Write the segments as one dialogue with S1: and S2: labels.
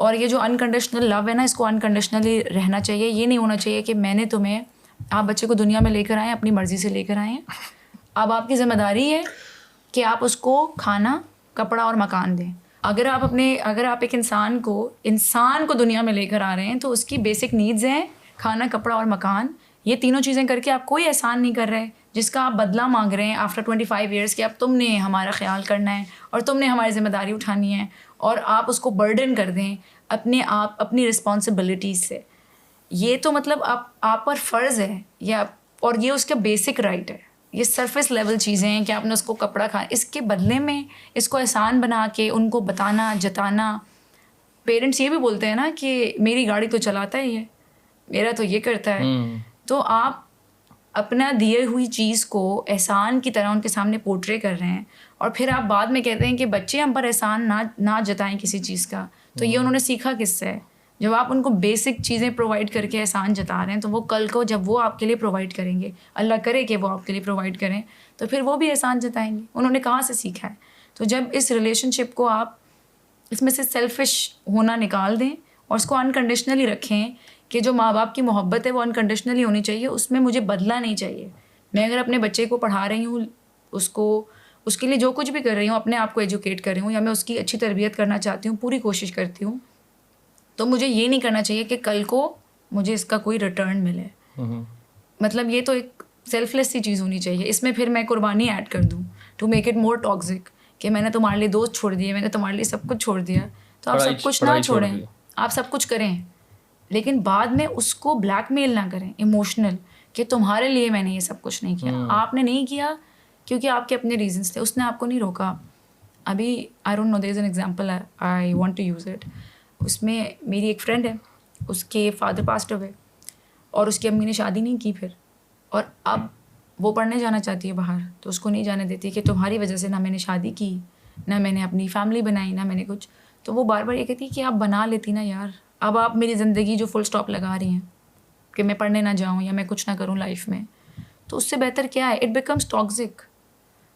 S1: اور یہ جو انکنڈیشنل لو ہے نا، اس کو انکنڈیشنلی رہنا چاہیے. یہ نہیں ہونا چاہیے کہ میں نے تمہیں، آپ بچے کو دنیا میں لے کر آئے ہیں، اپنی مرضی سے لے کر آئے ہیں، اب آپ کی ذمہ داری ہے کہ آپ اس کو کھانا، کپڑا اور مکان دیں. اگر آپ ایک انسان کو دنیا میں لے کر آ رہے ہیں تو اس کی بیسک نیڈز ہیں کھانا، کپڑا اور مکان. یہ تینوں چیزیں کر کے آپ کوئی احسان نہیں کر رہے جس کا آپ بدلہ مانگ رہے ہیں آفٹر 25 ایئرس کہ اب تم نے ہمارا خیال کرنا ہے اور تم نے ہماری ذمہ داری اٹھانی ہے، اور آپ اس کو برڈن کر دیں اپنی رسپانسبلٹیز سے. یہ تو مطلب آپ پر فرض ہے اور یہ اس کا بیسک رائٹ ہے. یہ سرفیس لیول چیزیں ہیں کہ آپ نے اس کو کپڑا کھانا، اس کے بدلے میں اس کو احسان بنا کے ان کو بتانا، جتانا. پیرنٹس یہ بھی بولتے ہیں نا کہ میری گاڑی تو چلاتا ہی ہے، میرا تو یہ کرتا ہے. تو آپ اپنا دیے ہوئی چیز کو احسان کی طرح ان کے سامنے پورٹرے کر رہے ہیں، اور پھر آپ بعد میں کہتے ہیں کہ بچے ہم پر احسان نہ جتائیں کسی چیز کا. تو یہ انہوں نے سیکھا کس سے؟ جب آپ ان کو بیسک چیزیں پرووائڈ کر کے احسان جتا رہے ہیں، تو وہ کل کو جب وہ آپ کے لیے پرووائڈ کریں گے، اللہ کرے کہ وہ آپ کے لیے پرووائڈ کریں، تو پھر وہ بھی احسان جتائیں گے. انہوں نے کہاں سے سیکھا ہے؟ تو جب اس ریلیشن شپ کو آپ اس میں سے سیلفش ہونا نکال دیں اور اس کو انکنڈیشنلی رکھیں کہ جو ماں باپ کی محبت ہے وہ انکنڈیشنلی ہونی چاہیے، اس میں مجھے بدلہ نہیں چاہیے. میں اگر اپنے بچے کو پڑھا رہی ہوں، اس کے لیے جو کچھ بھی کر رہی ہوں، اپنے آپ کو ایجوکیٹ کر رہی ہوں، یا میں اس کی اچھی تربیت کرنا چاہتی ہوں، پوری کوشش کرتی ہوں، تو مجھے یہ نہیں کرنا چاہیے کہ کل کو مجھے اس کا کوئی ریٹرن ملے. مطلب یہ تو ایک سیلف لیس سی چیز ہونی چاہیے. اس میں پھر میں قربانی ایڈ کر دوں to make it more toxic کہ میں نے تمہارے لیے دوست چھوڑ دیے، میں نے تمہارے لیے سب کچھ چھوڑ دیا. تو آپ سب کچھ نہ چھوڑیں، آپ سب کچھ کریں، لیکن بعد میں اس کو بلیک میل نہ کریں ایموشنل کہ تمہارے لیے میں نے یہ سب کچھ نہیں کیا. آپ نے نہیں کیا کیونکہ آپ کے اپنے ریزنس تھے، اس نے آپ کو نہیں روکا. ابھی I don't know, there is an example I want to use it. اس میں میری ایک فرینڈ ہے، اس کے فادر پاسڈ ہوئے اور اس کی امی نے شادی نہیں کی پھر، اور اب وہ پڑھنے جانا چاہتی ہے باہر، تو اس کو نہیں جانے دیتی کہ تمہاری وجہ سے نہ میں نے شادی کی، نہ میں نے اپنی فیملی بنائی، نہ میں نے کچھ. تو وہ بار بار یہ کہتی کہ آپ بنا لیتی نا یار، اب آپ میری زندگی جو فل اسٹاپ لگا رہی ہیں کہ میں پڑھنے نہ جاؤں یا میں کچھ نہ کروں لائف میں. تو اس سے بہتر کیا ہے؟ It becomes toxic.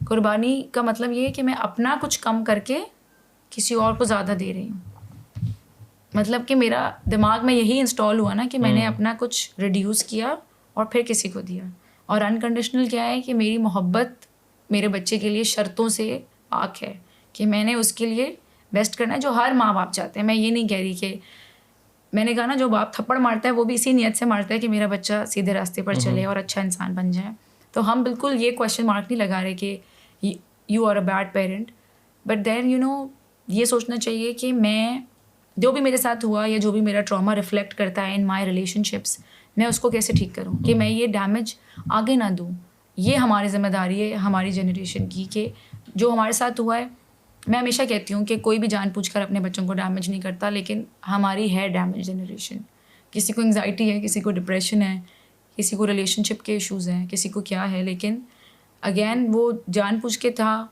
S1: قربانی کا مطلب یہ ہے کہ میں اپنا کچھ کم کر کے کسی اور کو زیادہ دے رہی ہوں. مطلب کہ میرا دماغ میں یہی انسٹال ہوا نا کہ میں نے اپنا کچھ ریڈیوس کیا اور پھر کسی کو دیا. اور انکنڈیشنل کیا ہے کہ میری محبت میرے بچے کے لیے شرطوں سے پاک ہے کہ میں نے اس کے لیے بیسٹ کرنا ہے، جو ہر ماں باپ چاہتے ہیں. میں یہ نہیں کہہ رہی کہ میں نے کہا نا، جو باپ تھپڑ مارتا ہے وہ بھی اسی نیت سے مارتا ہے کہ میرا بچہ سیدھے راستے پر چلے اور اچھا انسان بن جائے. تو ہم بالکل یہ کویشچن مارک نہیں لگا رہے کہ you are a bad parent, but then یہ سوچنا چاہیے کہ میں جو بھی میرے ساتھ ہوا یا جو بھی میرا ٹراما ریفلیکٹ کرتا ہے ان مائی ریلیشن شپس، میں اس کو کیسے ٹھیک کروں کہ میں یہ ڈیمیج آگے نہ دوں. یہ ہماری ذمہ داری ہے ہماری جنریشن کی کہ جو ہمارے ساتھ ہوا ہے. میں ہمیشہ کہتی ہوں کہ کوئی بھی جان پوچھ کر اپنے بچوں کو ڈیمیج نہیں کرتا، لیکن ہماری ہے ڈیمیج جنریشن. کسی کو انگزائٹی ہے، کسی کو ڈپریشن ہے، کسی کو ریلیشن شپ کے ایشوز ہیں، کسی کو کیا ہے، لیکن اگین وہ جان پوچھ کے تھا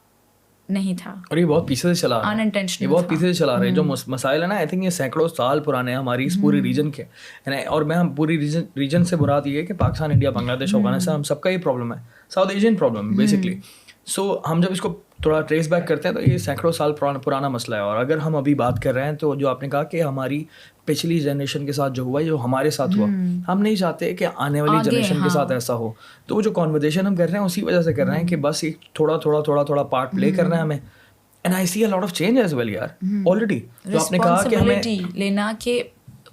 S1: نہیں تھا.
S2: اور یہ بہت پیچھے سے چلا رہا ہے،
S1: انٹینشنل،
S2: یہ بہت پیچھے سے چلا رہے ہیں. جو مسائل ہیں نا، آئی تھنک یہ سینکڑوں سال پرانے ہیں ہماری اس پوری ریجن کے. اور میں ہم پوری ریجن سے مراد یہ ہے کہ پاکستان، انڈیا، بنگلہ دیش، افغانستان، ہم سب کا یہ پرابلم ہے، ساؤتھ ایشین پرابلم بیسکلی. سو ہم جب اس کو تھوڑا ٹریس بیک کرتے ہیں تو یہ سینکڑوں سال پرانا مسئلہ ہے. اور اگر ہم ابھی بات کر رہے ہیں تو جو آپ نے کہا کہ ہماری پچھلی جنریشن کے ساتھ جو ہوا ہے، جو ہمارے ساتھ ہوا، ہم نہیں چاہتے کہ آنے والی جنریشن کے ساتھ ایسا ہو. تو وہ جو کانورزیشن ہم کر رہے ہیں اسی وجہ سے کر رہے ہیں کہ بس ایک تھوڑا پارٹ پلے کرنا ہے ہمیں. And I see a lot of change as well یار already. جو آپ نے کہا کہ ہمیں
S1: لینا کہ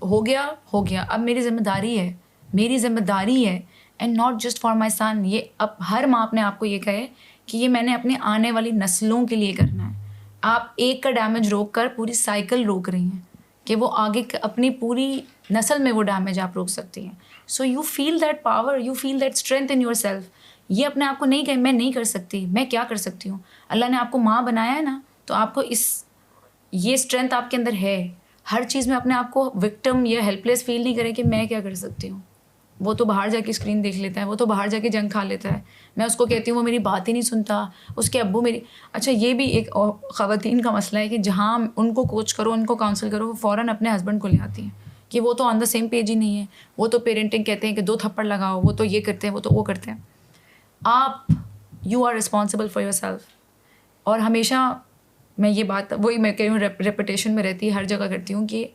S1: ہو گیا، اب میری ذمہ داری ہے and not just for my son. یہ اب ہر ماں اپنے آپ کو یہ کہے کہ یہ میں نے اپنے آنے والی نسلوں کے لیے کرنا ہے. آپ ایک کا ڈیمیج روک کر پوری سائیکل روک رہی ہیں کہ وہ آگے اپنی پوری نسل میں وہ ڈیمیج آپ روک سکتی ہیں. So you feel that power, you feel that strength in yourself. یہ اپنے آپ کو نہیں کہ میں نہیں کر سکتی، میں کیا کر سکتی ہوں. اللہ نے آپ کو ماں بنایا ہے نا، تو آپ کو یہ اسٹرینتھ آپ کے اندر ہے. ہر چیز میں اپنے آپ کو وکٹم یا ہیلپ لیس فیل نہیں کریں کہ میں کیا کر سکتی ہوں. وہ تو باہر جا کے اسکرین دیکھ لیتا ہے، وہ تو باہر جا کے جنگ کھا لیتا ہے. میں اس کو کہتی ہوں وہ میری بات ہی نہیں سنتا، اس کے ابو میری. اچھا یہ بھی ایک خواتین کا مسئلہ ہے کہ جہاں ان کو کوچ کرو، ان کو کاؤنسل کرو، وہ فوراً اپنے ہسبینڈ کو لے آتی ہیں کہ وہ تو آن دا سیم پیج ہی نہیں ہے. وہ تو پیرنٹنگ کہتے ہیں کہ 2 تھپڑ لگاؤ، وہ تو یہ کرتے ہیں، وہ تو وہ کرتے ہیں. آپ you are responsible for yourself. اور ہمیشہ میں یہ بات وہی میں کہوں ریپیٹیشن میں رہتی ہے، ہر جگہ کرتی ہوں کہ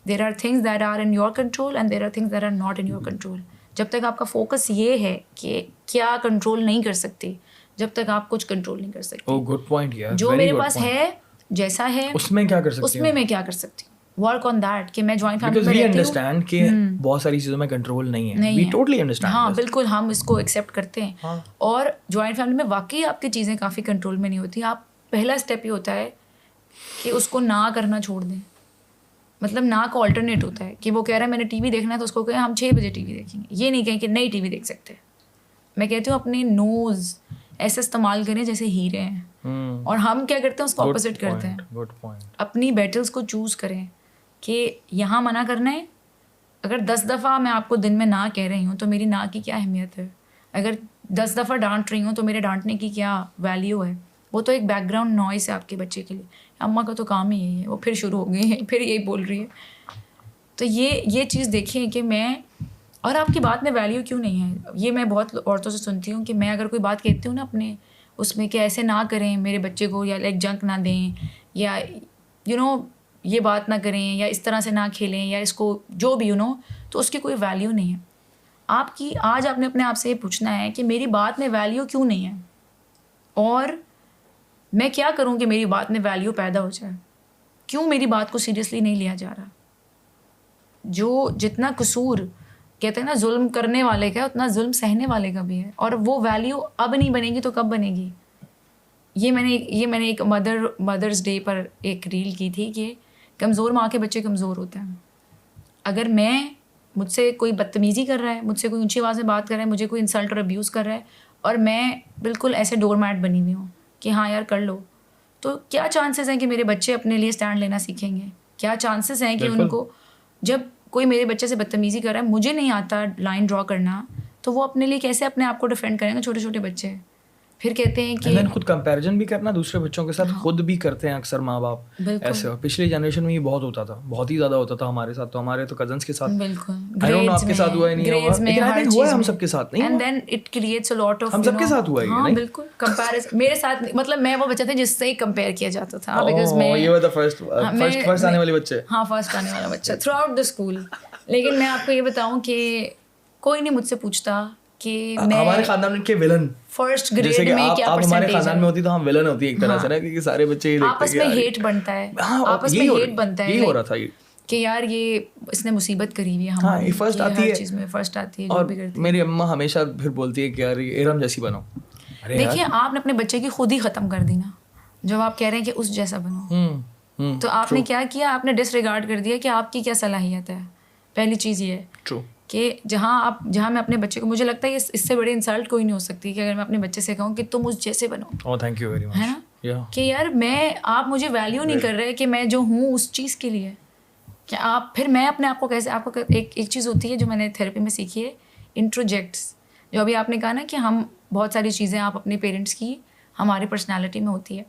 S1: there are things that are in your control and there are things that are not in your control. جب تک آپ کا فوکس یہ ہے کہ کیا کنٹرول نہیں کر سکتی, جب تک آپ کچھ کنٹرول نہیں کر سکتے.
S2: Good point.
S1: جو میرے پاس ہے, جیسا ہے,
S2: اس میں کیا کر سکتی
S1: اس میں کیا کر سکتی ہوں. ورک آن دیٹ کہ میں جوائنٹ فیملی میں
S2: رہتی ہوں.
S1: رہتی ہوں.
S2: انڈرسٹینڈ کہ بہت ساری چیزوں میں کنٹرول نہیں ہے. وی ٹوٹلی انڈرسٹینڈ.
S1: ہاں بالکل, ہم اس کو ایکسیپٹ کرتے ہیں. اور جوائنٹ فیملی میں واقعی آپ کی چیزیں کافی کنٹرول میں نہیں ہوتی. آپ پہلا اسٹیپ یہ ہوتا ہے کہ اس کو نہ کرنا چھوڑ دیں. مطلب نہ کا آلٹرنیٹ ہوتا ہے کہ وہ کہہ رہا ہے میں نے ٹی وی دیکھنا ہے تو اس کو کہیں ہم 6 بجے ٹی وی دیکھیں گے. یہ نہیں کہیں کہ نہیں ٹی وی دیکھ سکتے. میں کہتی ہوں اپنے نوز ایسے استعمال کریں جیسے ہیرے ہیں, اور ہم کیا کرتے ہیں اس کو اپوزٹ کرتے ہیں. اپنی بیٹلس کو چوز کریں کہ یہاں منع کرنا ہے. اگر 10 دفعہ میں آپ کو دن میں نہ کہہ رہی ہوں تو میری نہ کی کیا اہمیت ہے. اگر 10 دفعہ ڈانٹ رہی ہوں تو میرے ڈانٹنے کی کیا ویلیو ہے. وہ تو ایک بیک گراؤنڈ نوائز ہے آپ کے بچے کے لیے. اماں کا تو کام ہی یہی ہے, وہ پھر شروع ہو گئی ہے, پھر یہی بول رہی ہے. تو یہ چیز دیکھیں کہ میں, اور آپ کی بات میں ویلیو کیوں نہیں ہے. یہ میں بہت عورتوں سے سنتی ہوں کہ میں اگر کوئی بات کہتی ہوں نا اپنے اس میں کہ ایسے نہ کریں میرے بچے کو, یا لائک جنک نہ دیں, یا یہ بات نہ کریں, یا اس طرح سے نہ کھیلیں, یا اس کو جو بھی تو اس کی کوئی ویلیو نہیں ہے. آپ کی آج آپ نے اپنے آپ سے یہ پوچھنا ہے کہ میری بات میں ویلیو کیوں نہیں ہے, اور میں کیا کروں کہ میری بات میں ویلیو پیدا ہو جائے. کیوں میری بات کو سیریسلی نہیں لیا جا رہا. جو جتنا قصور کہتے ہیں نا ظلم کرنے والے کا اتنا ظلم سہنے والے کا بھی ہے. اور وہ ویلیو اب نہیں بنے گی تو کب بنے گی. یہ میں نے ایک مدرس ڈے پر ایک ریل کی تھی کہ کمزور ماں کے بچے کمزور ہوتے ہیں. اگر مجھ سے کوئی بدتمیزی کر رہا ہے, مجھ سے کوئی اونچی آواز میں بات کر رہا ہے, مجھے کوئی انسلٹ اور ابیوز کر رہا ہے, اور میں بالکل ایسے ڈور میٹ بنی ہوئی ہوں کہ ہاں یار کر لو, تو کیا چانسز ہیں کہ میرے بچے اپنے لیے اسٹینڈ لینا سیکھیں گے. کیا چانسز ہیں کہ ان کو جب کوئی میرے بچے سے بدتمیزی کر رہا ہے, مجھے نہیں آتا لائن ڈرا کرنا, تو وہ اپنے لیے کیسے اپنے آپ کو ڈیفینڈ کریں گے. چھوٹے چھوٹے بچے پھر کہتے ہیں کہ
S2: خود کمپیریزن بھی کرنا دوسرے بچوں کے ساتھ خود بھی کرتے ہیں اکثر ماں باپ ایسے. اور پچھلی جنریشن میں یہ بہت ہوتا تھا, بہت ہی زیادہ ہوتا تھا ہمارے ساتھ, تو ہمارے تو کزنس کے ساتھ.
S1: بالکل
S2: آپ کے ساتھ ہوا ہے نہیں ہوا ہے, ہم سب کے ساتھ نہیں,
S1: and then it creates a lot of,
S2: ہم سب کے ساتھ ہوا ہے.
S1: ہاں بالکل کمپیریزن میرے ساتھ, مطلب میں وہ بچہ تھا جس سے ہی کمپیئر کیا جاتا تھا, بیکاز میں
S2: یہ واز دی فرسٹ آنے والی بچے.
S1: ہاں فرسٹ آنے والا بچہ تھرو آؤٹ دا اسکول. لیکن میں آپ کو یہ بتاؤں کہ کوئی نہیں مجھ سے پوچھتا کہ میں
S2: ہمارے خاندان کے ولن
S1: فرسٹ گریڈ میں کیا
S2: آپ ہمارے خاندان میں ہوتی تو ہم ولن ہوتی ایک طرح سے نا, کیونکہ سارے بچے
S1: آپس میں ہیٹ بنتا ہے, آپس میں ہیٹ بنتا ہے.
S2: یہی ہو رہا تھا
S1: کہ یار یہ اس نے مصیبت کری ہوئی ہے ہماری,
S2: فرسٹ آتی ہے
S1: چیز میں فرسٹ آتی ہے.
S2: اور میری اماں ہمیشہ پھر بولتی ہے کہ یار ارم جیسی بنو.
S1: دیکھیے آپ نے اپنے بچے کی خود ہی ختم کر دی نا, جب آپ کہہ رہے ہیں کہ اس جیسا بنو, تو آپ نے کیا کیا, آپ نے ڈس ریگارڈ کر دیا کہ آپ کی کیا صلاحیت ہے. پہلی چیز یہ ہے کہ جہاں میں اپنے بچے کو, مجھے لگتا ہے اس سے بڑی انسلٹ کوئی نہیں ہو سکتی کہ اگر میں اپنے بچے سے کہوں کہ تم اس جیسے بنو, ہے نا, کہ یار آپ مجھے ویلیو نہیں کر رہے کہ میں جو ہوں اس چیز کے لیے. کہ آپ پھر میں اپنے آپ کو کیسے, آپ کو ایک چیز ہوتی ہے جو میں نے تھیراپی میں سیکھی ہے, انٹروجیکٹس. جو ابھی آپ نے کہا نا کہ ہم بہت ساری چیزیں آپ اپنے پیرنٹس کی ہماری پرسنالٹی میں ہوتی ہے,